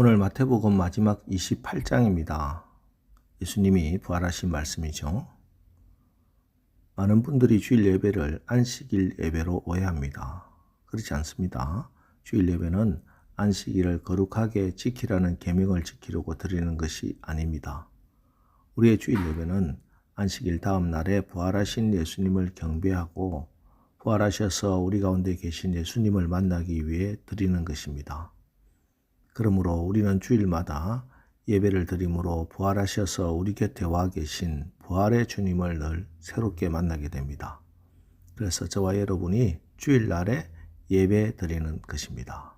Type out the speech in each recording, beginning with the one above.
오늘 마태복음 마지막 28장입니다. 예수님이 부활하신 말씀이죠. 많은 분들이 주일 예배를 안식일 예배로 오해합니다. 그렇지 않습니다. 주일 예배는 안식일을 거룩하게 지키라는 계명을 지키려고 드리는 것이 아닙니다. 우리의 주일 예배는 안식일 다음 날에 부활하신 예수님을 경배하고 부활하셔서 우리 가운데 계신 예수님을 만나기 위해 드리는 것입니다. 그러므로 우리는 주일마다 예배를 드림으로 부활하셔서 우리 곁에 와 계신 부활의 주님을 늘 새롭게 만나게 됩니다. 그래서 저와 여러분이 주일날에 예배 드리는 것입니다.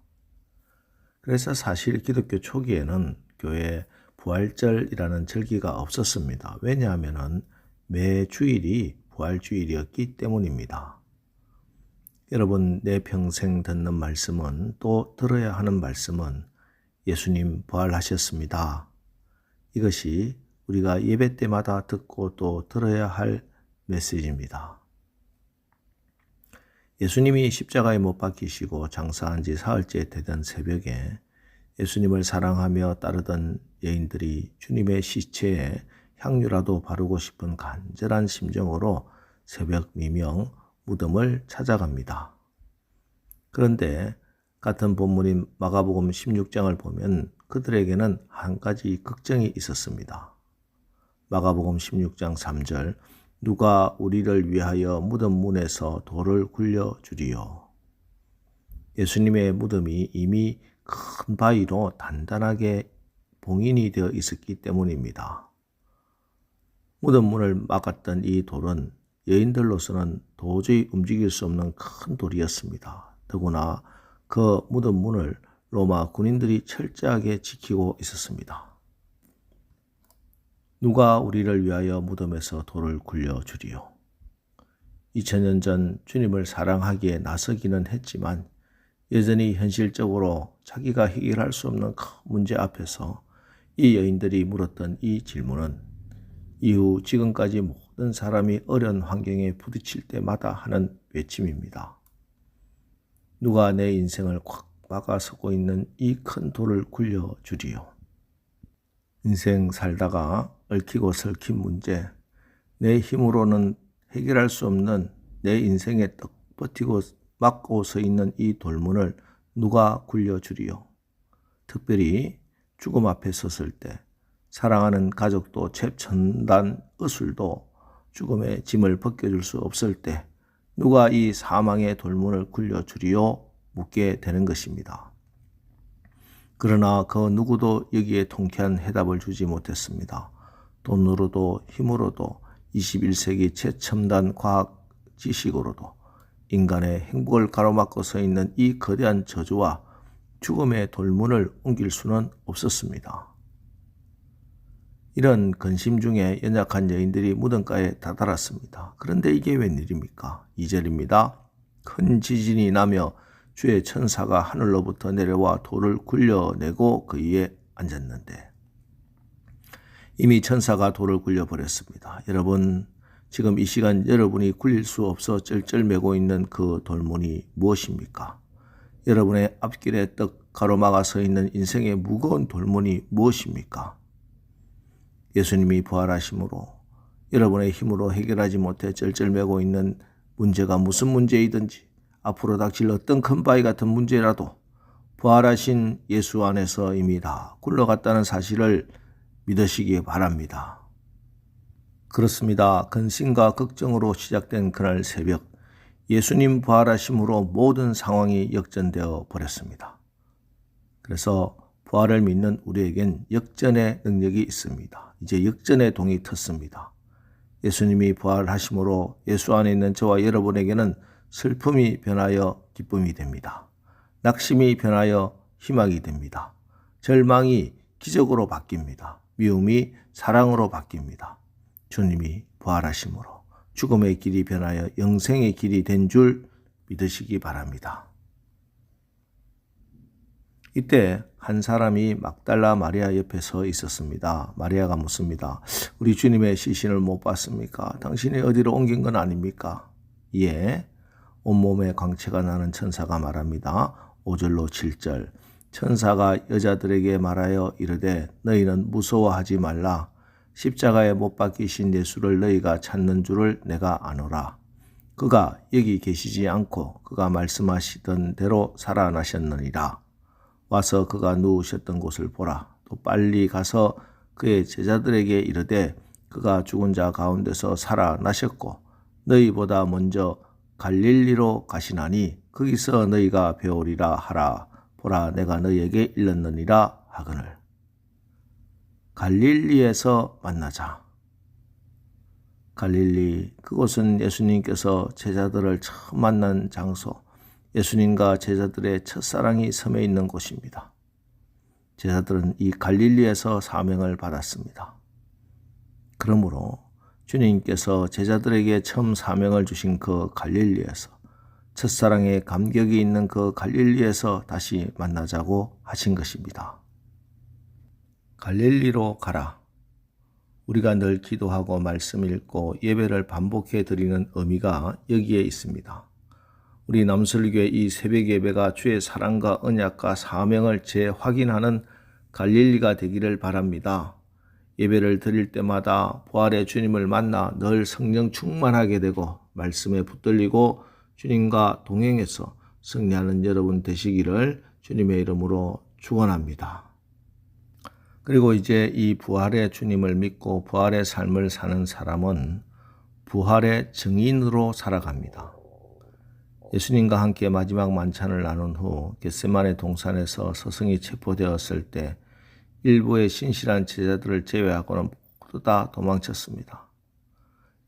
그래서 사실 기독교 초기에는 교회에 부활절이라는 절기가 없었습니다. 왜냐하면 매 주일이 부활주일이었기 때문입니다. 여러분, 내 평생 듣는 말씀은, 또 들어야 하는 말씀은 예수님 부활하셨습니다. 이것이 우리가 예배 때마다 듣고 또 들어야 할 메시지입니다. 예수님이 십자가에 못 박히시고 장사한 지 사흘째 되던 새벽에 예수님을 사랑하며 따르던 여인들이 주님의 시체에 향유라도 바르고 싶은 간절한 심정으로 새벽 미명 무덤을 찾아갑니다. 그런데 같은 본문인 마가복음 16장을 보면 그들에게는 한 가지 걱정이 있었습니다. 마가복음 16장 3절, 누가 우리를 위하여 무덤 문에서 돌을 굴려주리요. 예수님의 무덤이 이미 큰 바위로 단단하게 봉인이 되어 있었기 때문입니다. 무덤 문을 막았던 이 돌은 여인들로서는 도저히 움직일 수 없는 큰 돌이었습니다. 더구나 그 무덤 문을 로마 군인들이 철저하게 지키고 있었습니다. 누가 우리를 위하여 무덤에서 돌을 굴려주리요. 2000년 전 주님을 사랑하기에 나서기는 했지만 여전히 현실적으로 자기가 해결할 수 없는 큰 문제 앞에서 이 여인들이 물었던 이 질문은 이후 지금까지 모든 사람이 어려운 환경에 부딪힐 때마다 하는 외침입니다. 누가 내 인생을 꽉 막아서고 있는 이 큰 돌을 굴려주리요. 인생 살다가 얽히고 설킨 문제, 내 힘으로는 해결할 수 없는 내 인생에 떡 버티고 막고 서 있는 이 돌문을 누가 굴려주리요. 특별히 죽음 앞에 섰을 때 사랑하는 가족도 최첨단 의술도 죽음의 짐을 벗겨줄 수 없을 때 누가 이 사망의 돌문을 굴려주리요? 묻게 되는 것입니다. 그러나 그 누구도 여기에 통쾌한 해답을 주지 못했습니다. 돈으로도 힘으로도 21세기 최첨단 과학 지식으로도 인간의 행복을 가로막고 서 있는 이 거대한 저주와 죽음의 돌문을 옮길 수는 없었습니다. 이런 근심 중에 연약한 여인들이 무덤가에 다다랐습니다. 그런데 이게 웬일입니까? 2절입니다. 큰 지진이 나며 주의 천사가 하늘로부터 내려와 돌을 굴려내고 그 위에 앉았는데, 이미 천사가 돌을 굴려버렸습니다. 여러분, 지금 이 시간 여러분이 굴릴 수 없어 쩔쩔매고 있는 그 돌문이 무엇입니까? 여러분의 앞길에 떡 가로막아 서 있는 인생의 무거운 돌문이 무엇입니까? 예수님이 부활하심으로 여러분의 힘으로 해결하지 못해 쩔쩔매고 있는 문제가 무슨 문제이든지 앞으로 닥칠 어떤 큰 바위 같은 문제라도 부활하신 예수 안에서 이미 다 굴러갔다는 사실을 믿으시기 바랍니다. 그렇습니다. 근심과 걱정으로 시작된 그날 새벽, 예수님 부활하심으로 모든 상황이 역전되어 버렸습니다. 그래서 부활을 믿는 우리에겐 역전의 능력이 있습니다. 이제 역전의 동이 텄습니다. 예수님이 부활하심으로 예수 안에 있는 저와 여러분에게는 슬픔이 변하여 기쁨이 됩니다. 낙심이 변하여 희망이 됩니다. 절망이 기적으로 바뀝니다. 미움이 사랑으로 바뀝니다. 주님이 부활하심으로 죽음의 길이 변하여 영생의 길이 된 줄 믿으시기 바랍니다. 이때 한 사람이 막달라 마리아 옆에 서 있었습니다. 마리아가 묻습니다. 우리 주님의 시신을 못 봤습니까? 당신이 어디로 옮긴 건 아닙니까? 예, 온몸에 광채가 나는 천사가 말합니다. 5절로 7절, 천사가 여자들에게 말하여 이르되 너희는 무서워하지 말라. 십자가에 못 박히신 예수를 너희가 찾는 줄을 내가 아노라. 그가 여기 계시지 않고 그가 말씀하시던 대로 살아나셨느니라. 와서 그가 누우셨던 곳을 보라. 또 빨리 가서 그의 제자들에게 이르되 그가 죽은 자 가운데서 살아나셨고 너희보다 먼저 갈릴리로 가시나니 거기서 너희가 배우리라 하라. 보라, 내가 너희에게 일렀느니라 하거늘. 갈릴리에서 만나자. 갈릴리, 그곳은 예수님께서 제자들을 처음 만난 장소, 예수님과 제자들의 첫사랑이 섬에 있는 곳입니다. 제자들은 이 갈릴리에서 사명을 받았습니다. 그러므로 주님께서 제자들에게 처음 사명을 주신 그 갈릴리에서, 첫사랑의 감격이 있는 그 갈릴리에서 다시 만나자고 하신 것입니다. 갈릴리로 가라. 우리가 늘 기도하고 말씀 읽고 예배를 반복해 드리는 의미가 여기에 있습니다. 우리 남설교회 이 새벽 예배가 주의 사랑과 언약과 사명을 재확인하는 갈릴리가 되기를 바랍니다. 예배를 드릴 때마다 부활의 주님을 만나 늘 성령 충만하게 되고 말씀에 붙들리고 주님과 동행해서 승리하는 여러분 되시기를 주님의 이름으로 축원합니다. 그리고 이제 이 부활의 주님을 믿고 부활의 삶을 사는 사람은 부활의 증인으로 살아갑니다. 예수님과 함께 마지막 만찬을 나눈 후 겟세마네 동산에서 스승이 체포되었을 때 일부의 신실한 제자들을 제외하고는 모두 다 도망쳤습니다.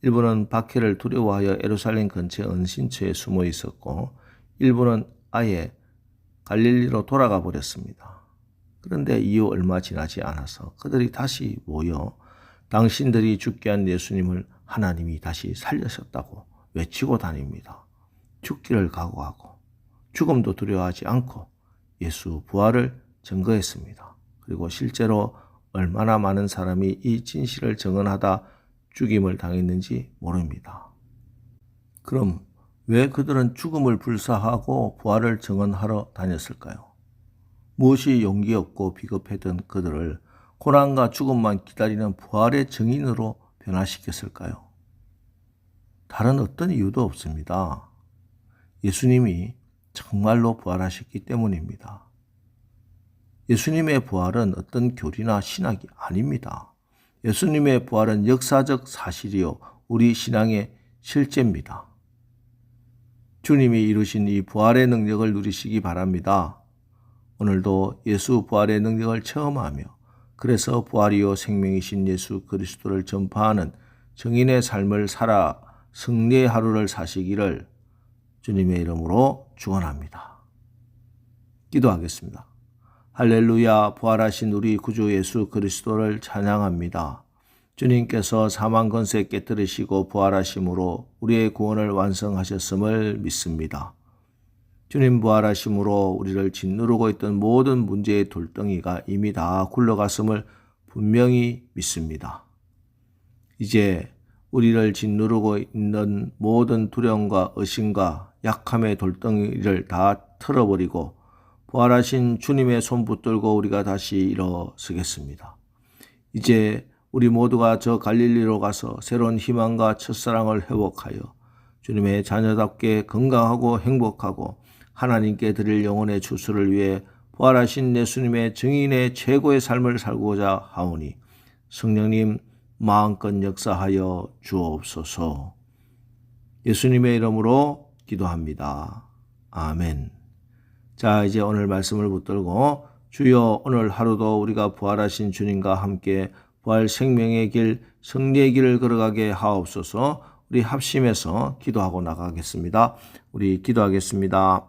일부는 박해를 두려워하여 예루살렘 근처 은신처에 숨어 있었고 일부는 아예 갈릴리로 돌아가 버렸습니다. 그런데 이후 얼마 지나지 않아서 그들이 다시 모여 당신들이 죽게 한 예수님을 하나님이 다시 살리셨다고 외치고 다닙니다. 죽기를 각오하고 죽음도 두려워하지 않고 예수 부활을 증거했습니다. 그리고 실제로 얼마나 많은 사람이 이 진실을 증언하다 죽임을 당했는지 모릅니다. 그럼 왜 그들은 죽음을 불사하고 부활을 증언하러 다녔을까요? 무엇이 용기 없고 비겁했던 그들을 고난과 죽음만 기다리는 부활의 증인으로 변화시켰을까요? 다른 어떤 이유도 없습니다. 예수님이 정말로 부활하셨기 때문입니다. 예수님의 부활은 어떤 교리나 신학이 아닙니다. 예수님의 부활은 역사적 사실이요 우리 신앙의 실제입니다. 주님이 이루신 이 부활의 능력을 누리시기 바랍니다. 오늘도 예수 부활의 능력을 체험하며 그래서 부활이요 생명이신 예수 그리스도를 전파하는 증인의 삶을 살아 승리의 하루를 사시기를 주님의 이름으로 축원합니다. 기도하겠습니다. 할렐루야, 부활하신 우리 구주 예수 그리스도를 찬양합니다. 주님께서 사망 권세 깨뜨리시고 부활하심으로 우리의 구원을 완성하셨음을 믿습니다. 주님 부활하심으로 우리를 짓누르고 있던 모든 문제의 돌덩이가 이미 다 굴러갔음을 분명히 믿습니다. 이제 우리를 짓누르고 있는 모든 두려움과 의심과 약함의 돌덩이를 다 털어버리고 부활하신 주님의 손 붙들고 우리가 다시 일어서겠습니다. 이제 우리 모두가 저 갈릴리로 가서 새로운 희망과 첫사랑을 회복하여 주님의 자녀답게 건강하고 행복하고 하나님께 드릴 영혼의 주수를 위해 부활하신 예수님의 증인의 최고의 삶을 살고자 하오니 성령님 마음껏 역사하여 주옵소서. 예수님의 이름으로 기도합니다. 아멘. 자, 이제 오늘 말씀을 붙들고 주여 오늘 하루도 우리가 부활하신 주님과 함께 부활 생명의 길, 승리의 길을 걸어가게 하옵소서. 우리 합심해서 기도하고 나가겠습니다. 우리 기도하겠습니다.